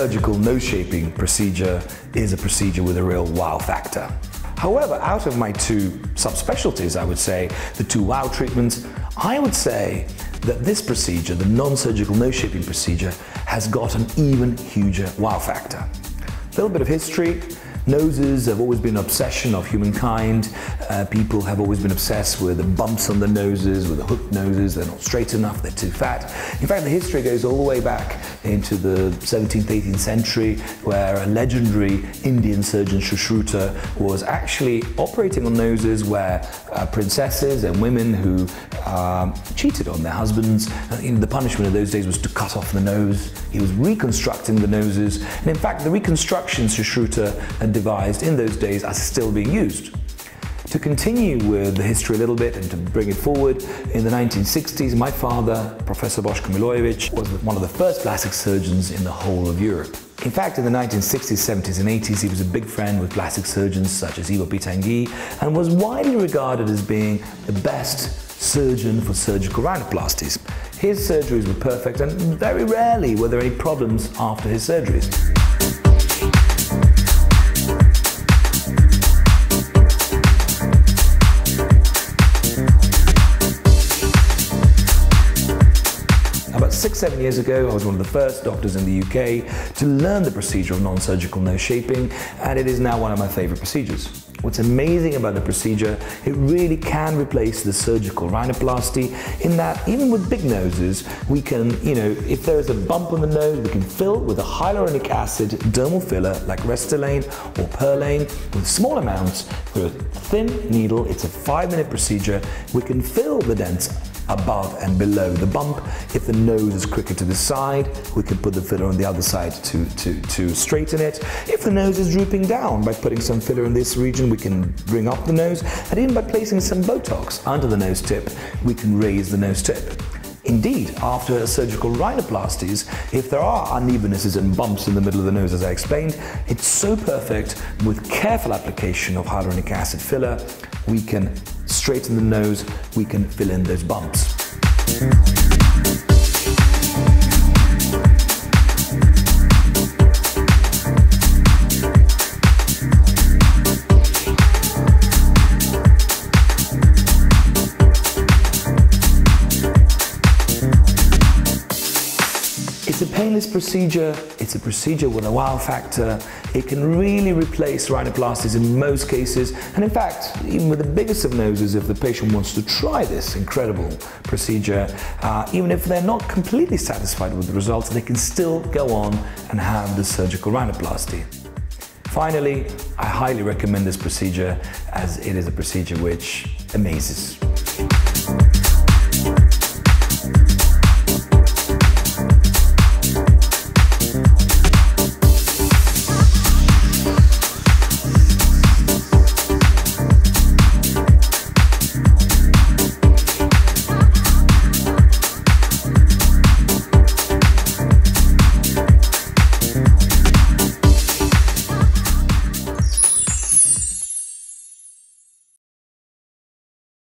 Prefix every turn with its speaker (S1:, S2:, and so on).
S1: non-surgical nose shaping procedure is a procedure with a real wow factor. However, out of my two subspecialties, I would say, the two wow treatments, I would say that this procedure, the non-surgical nose shaping procedure, has got an even huger wow factor. A little bit of history. Noses have always been an obsession of humankind. People have always been obsessed with the bumps on the noses, with the hooked noses. They're not straight enough, they're too fat. In fact, the history goes all the way back into the 17th, 18th century, where a legendary Indian surgeon, Sushruta, was actually operating on noses where princesses and women who cheated on their husbands, the punishment of those days was to cut off the nose. He was reconstructing the noses, and in fact, the reconstructions Sushruta had devised in those days are still being used. To continue with the history a little bit and to bring it forward, in the 1960s, my father, Professor Boško Milojević, was one of the first plastic surgeons in the whole of Europe. In fact, in the 1960s, 70s and 80s, he was a big friend with plastic surgeons such as Ivo Pitangui and was widely regarded as being the best surgeon for surgical rhinoplasties. His surgeries were perfect and very rarely were there any problems after his surgeries. About 6-7 years ago, I was one of the first doctors in the UK to learn the procedure of non-surgical nose shaping, and it is now one of my favorite procedures. What's amazing about the procedure, it really can replace the surgical rhinoplasty in that even with big noses, we can, if there is a bump on the nose, we can fill with a hyaluronic acid dermal filler like Restylane or Perlane with small amounts with a thin needle. It's a 5-minute procedure. We can fill the dents above and below the bump. If the nose is crooked to the side, we can put the filler on the other side to straighten it. If the nose is drooping down, by putting some filler in this region, we can bring up the nose, and even by placing some Botox under the nose tip, we can raise the nose tip. Indeed, after surgical rhinoplasties, if there are unevennesses and bumps in the middle of the nose, as I explained, it's so perfect. With careful application of hyaluronic acid filler, we can straighten the nose, we can fill in those bumps. It's a painless procedure, it's a procedure with a wow factor. It can really replace rhinoplasties in most cases, and in fact, even with the biggest of noses, if the patient wants to try this incredible procedure, even if they're not completely satisfied with the results, they can still go on and have the surgical rhinoplasty. Finally, I highly recommend this procedure as it is a procedure which amazes.